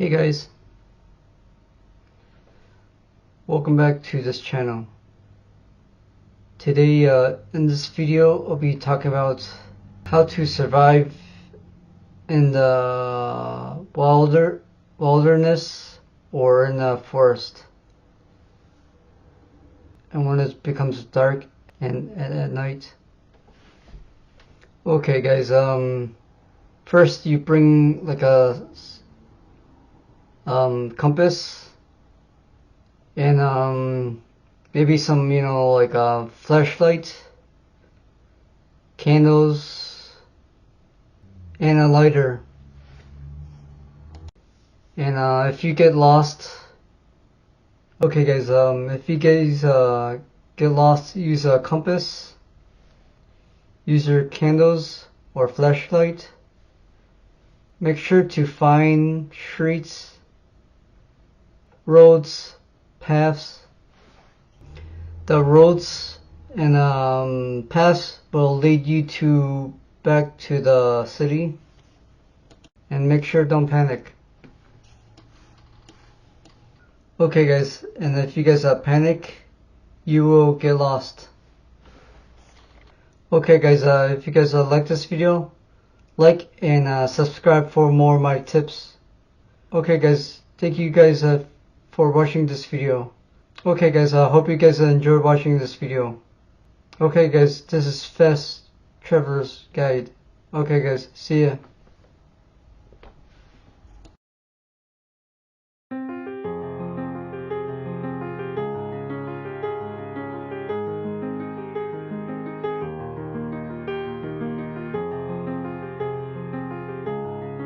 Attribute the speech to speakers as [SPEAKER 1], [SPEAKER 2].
[SPEAKER 1] Hey guys, welcome back to this channel. Today in this video I'll be talking about how to survive in the wilderness or in the forest, and when it becomes dark and at night. Okay guys, first you bring like a compass and maybe some, like a flashlight, candles, and a lighter. And if you get lost, okay guys, if you guys get lost, use a compass, use your candles or flashlight. Make sure to find streets, roads, paths. The roads and paths will lead you back to the city, and make sure don't panic. Okay guys, and if you guys panic, you will get lost. Okay guys, if you guys like this video, like and subscribe for more of my tips. Okay guys, thank you guys for watching this video. Okay guys, I hope you guys enjoyed watching this video. Okay guys, this is Fast Trevor's Guide. Okay guys, see ya.